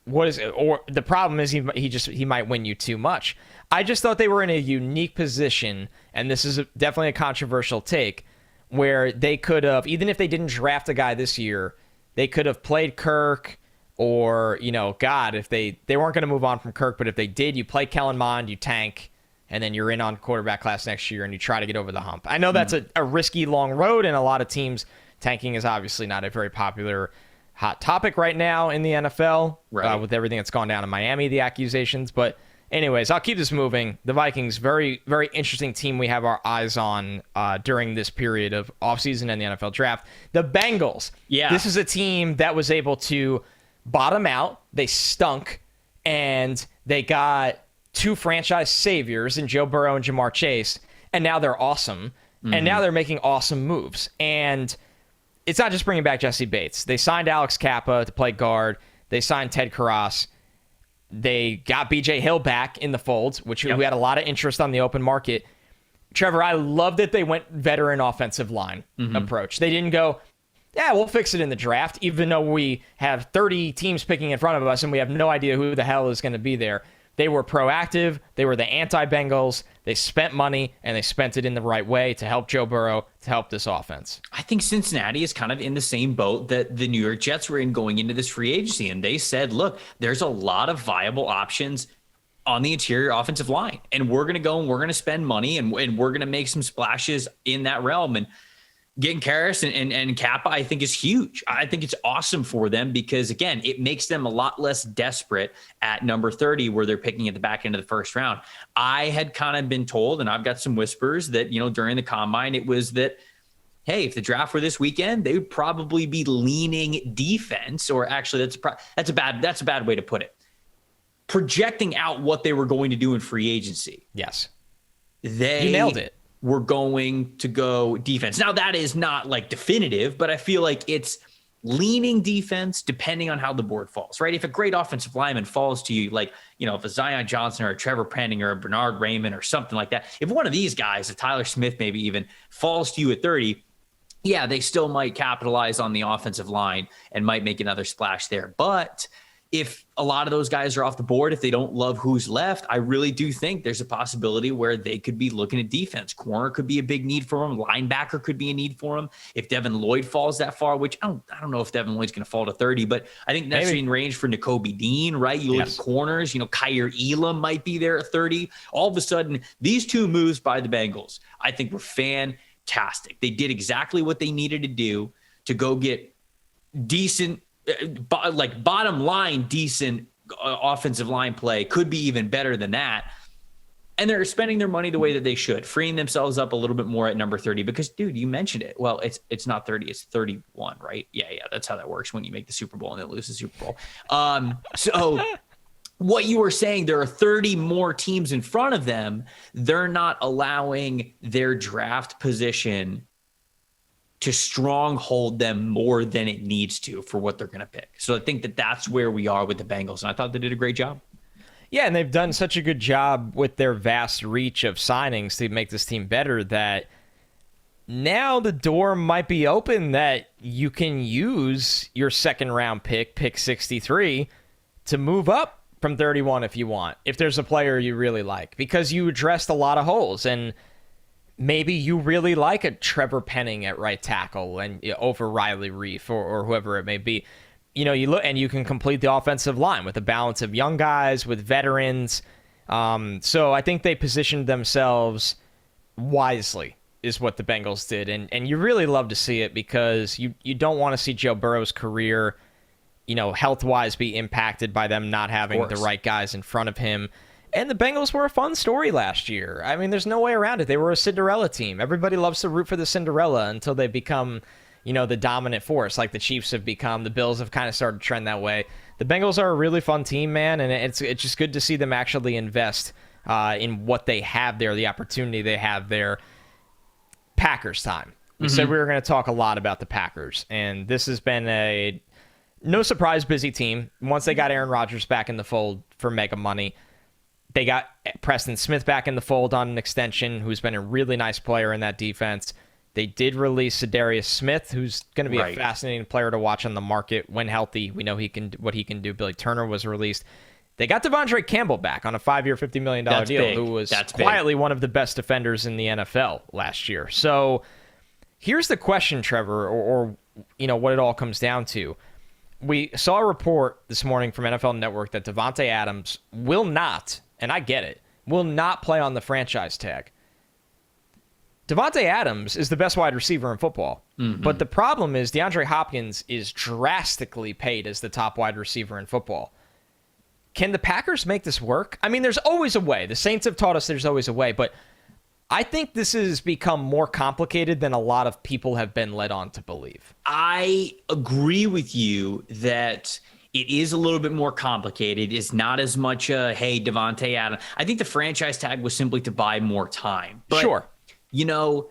What is it? Or the problem is he might win you too much. I just thought they were in a unique position, and this is definitely a controversial take, where they could have, even if they didn't draft a guy this year, they could have played Kirk, or, if they weren't going to move on from Kirk, but if they did, you play Kellen Mond, you tank, and then you're in on quarterback class next year, and you try to get over the hump. I know that's a risky long road, and a lot of teams, tanking is obviously not a very popular hot topic right now in the NFL, right. With everything that's gone down in Miami, the accusations, but Anyways, I'll keep this moving. The Vikings, very, very interesting team we have our eyes on during this period of offseason and the NFL draft. The Bengals. Yeah. This is a team that was able to bottom out. They stunk, and they got two franchise saviors in Joe Burrow and Jamar Chase, and now they're awesome. And now they're making awesome moves. And it's not just bringing back Jesse Bates. They signed Alex Kappa to play guard. They signed Ted Karras. They got BJ Hill back in the fold, which we had a lot of interest on the open market. Trevor, I love that they went veteran offensive line approach. They didn't go, yeah, we'll fix it in the draft, even though we have 30 teams picking in front of us and we have no idea who the hell is going to be there. They were proactive. They were the anti-Bengals. They spent money, and they spent it in the right way to help Joe Burrow, to help this offense. I think Cincinnati is kind of in the same boat that the New York Jets were in going into this free agency. And they said, look, there's a lot of viable options on the interior offensive line. And we're going to go and we're going to spend money and we're going to make some splashes in that realm. And getting Karras and Kappa, I think, is huge. I think it's awesome for them because, again, it makes them a lot less desperate at number 30 where they're picking at the back end of the first round. I had kind of been told, and I've got some whispers that, during the combine, it was that, hey, if the draft were this weekend, they would probably be leaning defense, or actually that's a bad way to put it. Projecting out what they were going to do in free agency. Yes. You nailed it. We're going to go defense. Now, that is not like definitive, but I feel like it's leaning defense depending on how the board falls, right? If a great offensive lineman falls to you, like, if a Zion Johnson or a Trevor Penning or a Bernard Raymond or something like that, if one of these guys, a Tyler Smith maybe even, falls to you at 30, yeah, they still might capitalize on the offensive line and might make another splash there. But if a lot of those guys are off the board, if they don't love who's left, I really do think there's a possibility where they could be looking at defense. Corner could be a big need for them. Linebacker could be a need for them. If Devin Lloyd falls that far, which I don't know if Devin Lloyd's going to fall to 30, but I think that's in range for Nakobe Dean, right? You look at corners, Kyer Elam might be there at 30. All of a sudden, these two moves by the Bengals, I think, were fantastic. They did exactly what they needed to do to go get decent, like bottom line, decent offensive line play, could be even better than that. And they're spending their money the way that they should, freeing themselves up a little bit more at number 30 because, dude, you mentioned it. Well, it's not 30, it's 31, right? Yeah. That's how that works when you make the Super Bowl and then lose the Super Bowl. So what you were saying, there are 30 more teams in front of them. They're not allowing their draft position to stronghold them more than it needs to for what they're going to pick. So I think that that's where we are with the Bengals. And I thought they did a great job. Yeah, and they've done such a good job with their vast reach of signings to make this team better that now the door might be open that you can use your second round pick 63, to move up from 31 if you want, if there's a player you really like, because you addressed a lot of holes. And maybe you really like a Trevor Penning at right tackle and over Riley Reif or whoever it may be. You look and you can complete the offensive line with a balance of young guys, with veterans. So I think they positioned themselves wisely is what the Bengals did. And you really love to see it because you don't want to see Joe Burrow's career, health-wise be impacted by them not having the right guys in front of him. And the Bengals were a fun story last year. I mean, there's no way around it. They were a Cinderella team. Everybody loves to root for the Cinderella until they become, the dominant force, like the Chiefs have become. The Bills have kind of started to trend that way. The Bengals are a really fun team, man, and it's just good to see them actually invest in what they have there, the opportunity they have there. Packers time. We said we were going to talk a lot about the Packers, and this has been a no surprise busy team. Once they got Aaron Rodgers back in the fold for mega money, they got Preston Smith back in the fold on an extension, who's been a really nice player in that defense. They did release Zadarius Smith, who's going to be a fascinating player to watch on the market when healthy. We know what he can do. Billy Turner was released. They got Devondre Campbell back on a 5-year, $50 million deal, who was quietly one of the best defenders in the NFL last year. So here's the question, Trevor, or what it all comes down to. We saw a report this morning from NFL Network that Davante Adams will not, and I get it, will not play on the franchise tag. Davante Adams is the best wide receiver in football. But the problem is DeAndre Hopkins is drastically paid as the top wide receiver in football. can the Packers make this work? I mean, there's always a way. The Saints have taught us there's always a way, but I think this has become more complicated than a lot of people have been led on to believe. I agree with you that it is a little bit more complicated. It's not as much hey, Davante Adams. I think the franchise tag was simply to buy more time. But, sure. You know,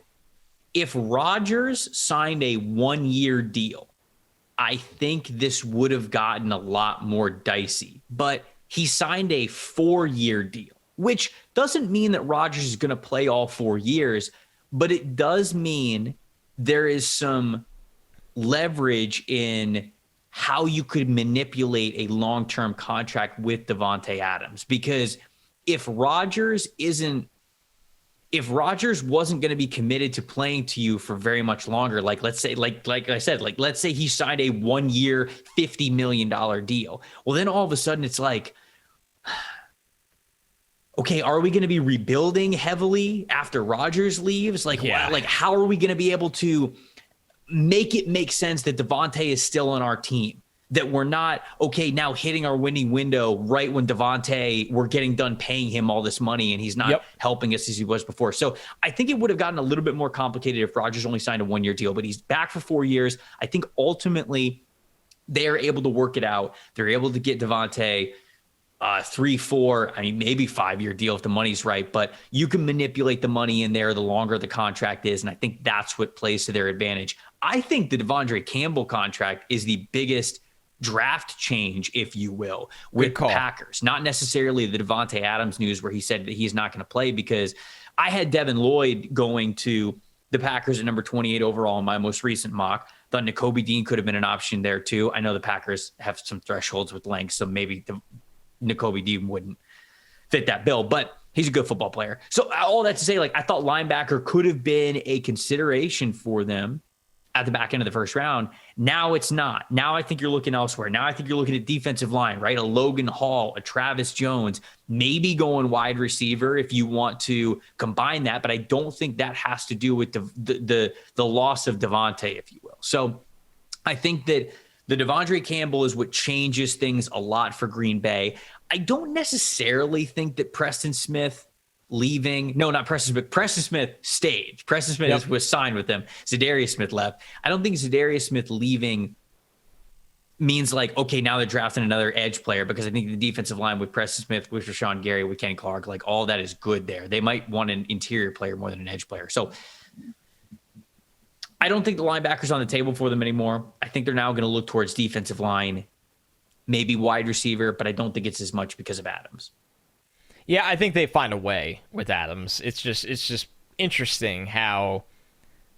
if Rodgers signed a 1-year deal, I think this would have gotten a lot more dicey. But he signed a 4-year deal, which doesn't mean that Rodgers is going to play all 4 years, but it does mean there is some leverage in how you could manipulate a long-term contract with Davante Adams. Because if Rodgers wasn't going to be committed to playing to you for very much longer, like let's say, like I said, like let's say he signed a 1-year, $50 million deal. Well, then all of a sudden it's like, okay, are we going to be rebuilding heavily after Rodgers leaves? Like, like how are we going to be able to make it make sense that Davante is still on our team? That we're not, okay, now hitting our winning window right when we're getting done paying him all this money and he's not helping us as he was before. So I think it would have gotten a little bit more complicated if Rodgers only signed a 1-year deal, but he's back for 4 years. I think ultimately they are able to work it out. They're able to get Davante 3, 4, I mean, maybe 5-year deal if the money's right, but you can manipulate the money in there the longer the contract is. And I think that's what plays to their advantage. I think the Devondre Campbell contract is the biggest draft change, if you will, with the Packers. Not necessarily the Davante Adams news where he said that he's not going to play, because I had Devin Lloyd going to the Packers at number 28 overall in my most recent mock. Thought Nakobe Dean could have been an option there too. I know the Packers have some thresholds with length, so maybe Nakobe Dean wouldn't fit that bill, but he's a good football player. So all that to say, like, I thought linebacker could have been a consideration for them at the back end of the first round. Now it's not. Now I think you're looking elsewhere. Now I think you're looking at defensive line, right? A Logan Hall, a Travis Jones, maybe going wide receiver if you want to combine that. But I don't think that has to do with the loss of Davante, if you will. So I think that the Devondre Campbell is what changes things a lot for Green Bay. I don't necessarily think that Preston Smith leaving. No, not Preston Smith. Preston Smith stayed. Preston Smith was signed with them. Zadarius Smith left. I don't think Zadarius Smith leaving means like, okay, now they're drafting another edge player, because I think the defensive line with Preston Smith, with Rashawn Gary, with Kenny Clark, like all that is good there. They might want an interior player more than an edge player. So I don't think the linebacker's on the table for them anymore. I think they're now going to look towards defensive line, maybe wide receiver, but I don't think it's as much because of Adams. Yeah, I think they find a way with Adams. It's just interesting how,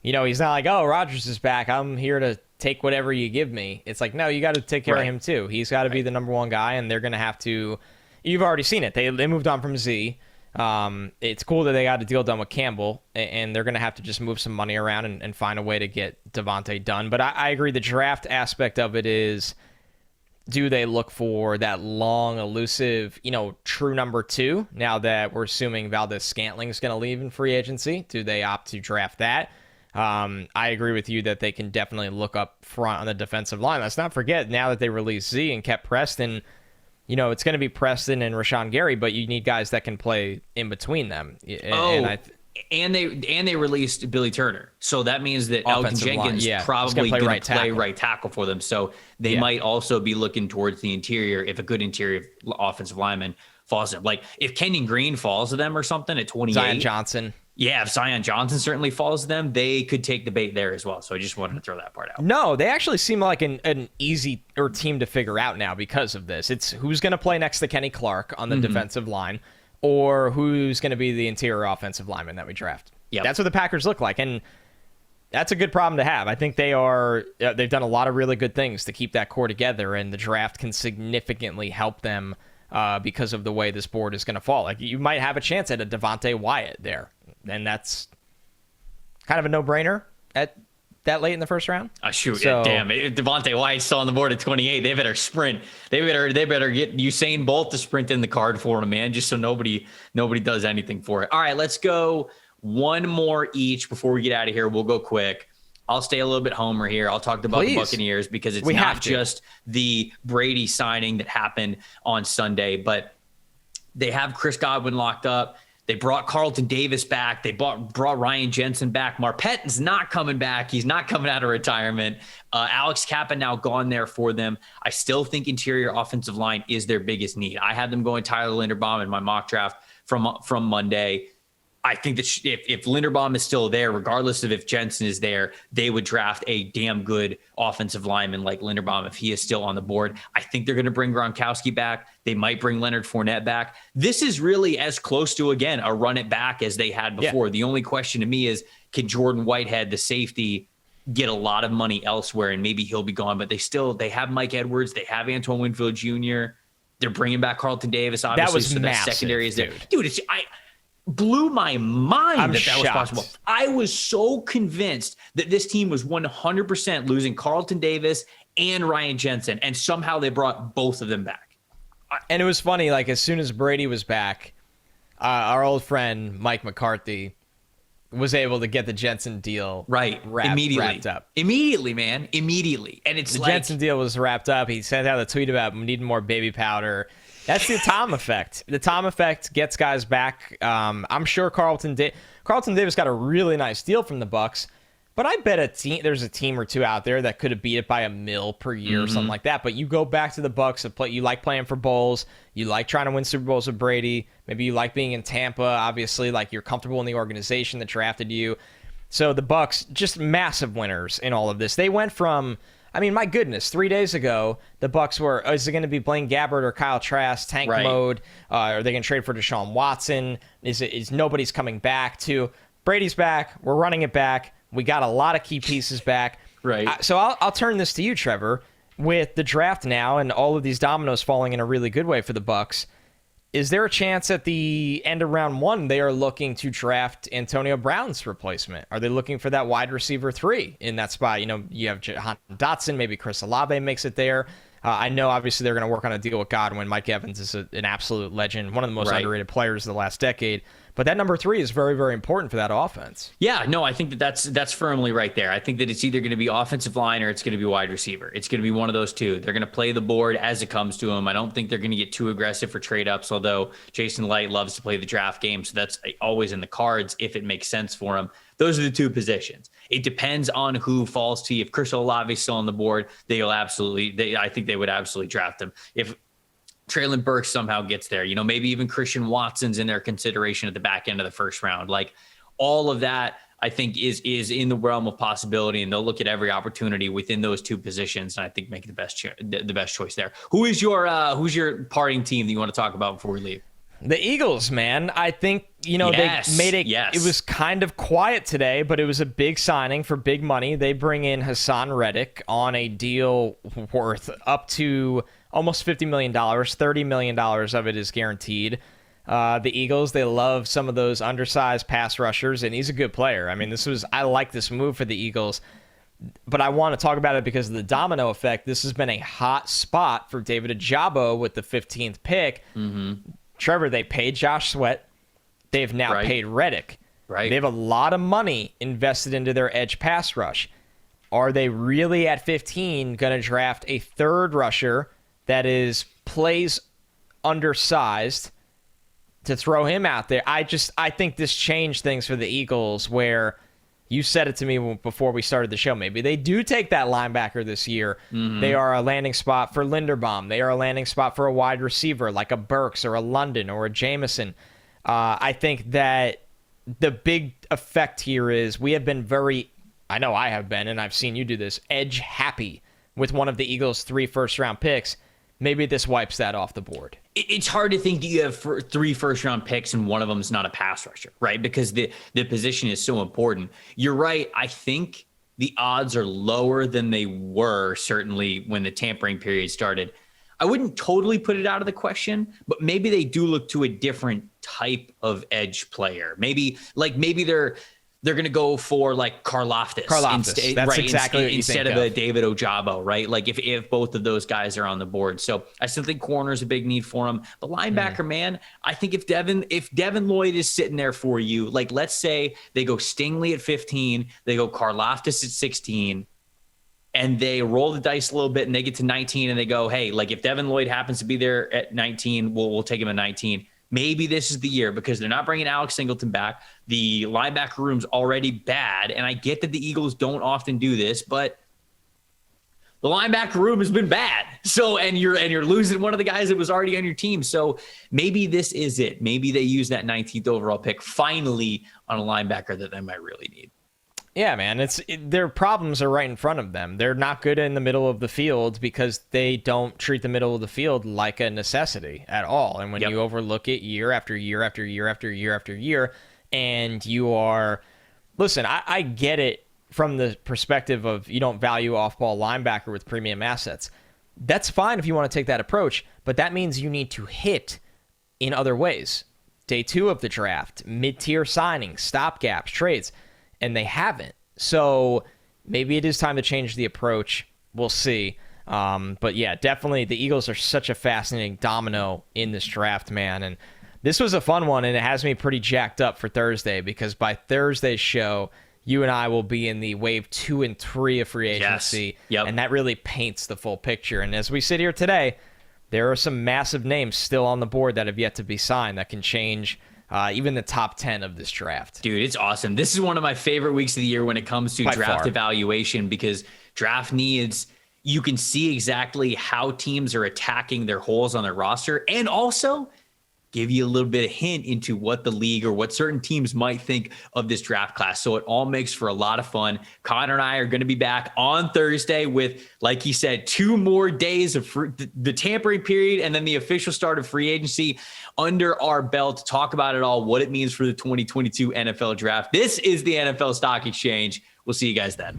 he's not like, oh, Rodgers is back, I'm here to take whatever you give me. It's like, no, you got to take care of him too. He's got to be the number one guy, and they're going to have to. You've already seen it. They moved on from Z. It's cool that they got a deal done with Campbell, and they're going to have to just move some money around and find a way to get Davante done. But I agree, the draft aspect of it is, do they look for that long, elusive, true number 2? Now that we're assuming Valdez-Scantling is going to leave in free agency, do they opt to draft that? I agree with you that they can definitely look up front on the defensive line. Let's not forget, now that they released Z and kept Preston, it's going to be Preston and Rashawn Gary, but you need guys that can play in between them. And they released Billy Turner, so that means that Elgin Jenkins probably going to play right tackle for them. So they might also be looking towards the interior if a good interior offensive lineman falls to them. Like if Kenyon Green falls to them or something at 28. Zion Johnson. Yeah, if Zion Johnson certainly falls to them, they could take the bait there as well. So I just wanted to throw that part out. No, they actually seem like an easy team to figure out now because of this. It's who's going to play next to Kenny Clark on the defensive line, or who's going to be the interior offensive lineman that we draft. Yeah, that's what the Packers look like, and that's a good problem to have. I think they've done a lot of really good things to keep that core together, and the draft can significantly help them because of the way this board is going to fall. Like, you might have a chance at a Devonte Wyatt there, and that's kind of a no-brainer at that late in the first round. Shoot, damn! If Devonte Wyatt's still on the board at 28, they better sprint. They better get Usain Bolt to sprint in the card for him, man, just so nobody does anything for it. All right, let's go one more each before we get out of here. We'll go quick. I'll stay a little bit homer here. I'll talk about the Buccaneers because it's not just the Brady signing that happened on Sunday, but they have Chris Godwin locked up. They brought Carlton Davis back. They brought Ryan Jensen back. Marpet's not coming back. He's not coming out of retirement. Alex Kappa now gone there for them. I still think interior offensive line is their biggest need. I had them going Tyler Linderbaum in my mock draft from Monday. I think that if Linderbaum is still there, regardless of if Jensen is there, they would draft a damn good offensive lineman like Linderbaum if he is still on the board. I think they're going to bring Gronkowski back. They might bring Leonard Fournette back. This is really as close to, again, a run it back as they had before. Yeah. The only question to me is, can Jordan Whitehead, the safety, get a lot of money elsewhere and maybe he'll be gone? But they have Mike Edwards. They have Antoine Winfield Jr. They're bringing back Carlton Davis, obviously. That was massive, secondary is there. Dude, blew my mind that was possible. I was so convinced that this team was 100% losing Carlton Davis and Ryan Jensen, and somehow they brought both of them back. And it was funny, like as soon as Brady was back, our old friend Mike McCarthy was able to get the Jensen deal wrapped up. Immediately, man. Immediately. And it's the Jensen deal was wrapped up. He sent out a tweet about needing more baby powder. That's the Tom effect. The Tom effect gets guys back. I'm sure Carlton Davis got a really nice deal from the Bucs, but I bet there's a team or two out there that could have beat it by $1 million per year or something like that. But you go back to the Bucs and you like playing for bowls. You like trying to win Super Bowls with Brady. Maybe you like being in Tampa. Obviously, like you're comfortable in the organization that drafted you. So the Bucs, just massive winners in all of this. They went from, I mean, my goodness, 3 days ago, the Bucs were, is it going to be Blaine Gabbert or Kyle Trask, tank mode? Are they going to trade for Deshaun Watson? Is nobody's coming back to? Brady's back. We're running it back. We got a lot of key pieces back. So I'll turn this to you, Trevor. With the draft now and all of these dominoes falling in a really good way for the Bucs, is there a chance at the end of round 1 they are looking to draft Antonio Brown's replacement? Are they looking for that wide receiver 3 in that spot? You know, you have Jahan Dotson, maybe Chris Olave makes it there. I know, obviously, they're going to work on a deal with Godwin. Mike Evans is an absolute legend, one of the most underrated players of the last decade. But that number 3 is very, very important for that offense. Yeah, no, I think that's firmly right there. I think that it's either going to be offensive line or it's going to be wide receiver. It's going to be one of those two. They're going to play the board as it comes to them. I don't think they're going to get too aggressive for trade-ups, although Jason Light loves to play the draft game, so that's always in the cards if it makes sense for him. Those are the two positions. It depends on who falls to you. If Chris Olave is still on the board, I think they would absolutely draft him. If Traylon Burks somehow gets there, you know, maybe even Christian Watson's in their consideration at the back end of the first round. Like all of that, I think is in the realm of possibility, and they'll look at every opportunity within those two positions, and I think make the best choice there. Who's your parting team that you want to talk about before we leave? The Eagles, man. I think, you know, they made it. Yes. It was kind of quiet today, but it was a big signing for big money. They bring in Hassan Reddick on a deal worth up to almost $50 million. $30 million of it is guaranteed. The Eagles, they love some of those undersized pass rushers, and he's a good player. I mean, I like this move for the Eagles, but I want to talk about it because of the domino effect. This has been a hot spot for David Ojabo with the 15th pick. Trevor, they paid Josh Sweat. They've now paid Reddick. They have a lot of money invested into their edge pass rush. Are they really at 15 going to draft a third rusher that plays undersized to throw him out there? I think this changed things for the Eagles, where you said it to me before we started the show. Maybe they do take that linebacker this year. They are a landing spot for Linderbaum. They are a landing spot for a wide receiver like a Burks or a London or a Jameson. I think that the big effect here is we have been I know I have been, and I've seen you do this, edge happy with one of the Eagles' 3 first-round picks. Maybe this wipes that off the board. It's hard to think that you have 3 first-round picks and one of them is not a pass rusher, right? Because the position is so important. You're right. I think the odds are lower than they were, certainly when the tampering period started. I wouldn't totally put it out of the question, but maybe they do look to a different type of edge player. Maybe they're they're going to go for like Karlaftis. That's exactly what you instead think of a David Ojabo, right? Like if both of those guys are on the board. So I still think corner is a big need for him. The linebacker, man, I think if Devin Lloyd is sitting there for you, like let's say they go Stingley at 15, they go Karlaftis at 16, and they roll the dice a little bit and they get to 19 and they go, hey, like if Devin Lloyd happens to be there at 19, we'll take him at 19. Maybe this is the year because they're not bringing Alex Singleton back. The linebacker room's already bad. And I get that the Eagles don't often do this, but the linebacker room has been bad. So, and you're losing one of the guys that was already on your team. So maybe this is it. Maybe they use that 19th overall pick finally on a linebacker that they might really need. Yeah, man, their problems are right in front of them. They're not good in the middle of the field because they don't treat the middle of the field like a necessity at all. And when you overlook it year after year after year after year after year, and you are, listen, I get it from the perspective of you don't value off-ball linebacker with premium assets. That's fine if you want to take that approach, but that means you need to hit in other ways. Day 2 of the draft, mid-tier signings, stopgaps, trades. And they haven't. So maybe it is time to change the approach. We'll see. But yeah, definitely the Eagles are such a fascinating domino in this draft, man. And this was a fun one, and it has me pretty jacked up for Thursday because by Thursday's show, you and I will be in the wave 2 and 3 of free agency. Yes. And that really paints the full picture. And as we sit here today, there are some massive names still on the board that have yet to be signed that can change even the top 10 of this draft. Dude, it's awesome. This is one of my favorite weeks of the year when it comes to draft evaluation because draft needs, you can see exactly how teams are attacking their holes on their roster and also give you a little bit of hint into what the league or what certain teams might think of this draft class. So it all makes for a lot of fun. Connor and I are going to be back on Thursday with, like he said, 2 more days of the tampering period and then the official start of free agency under our belt to talk about it all, what it means for the 2022 NFL draft. This is the NFL Stock Exchange. We'll see you guys then.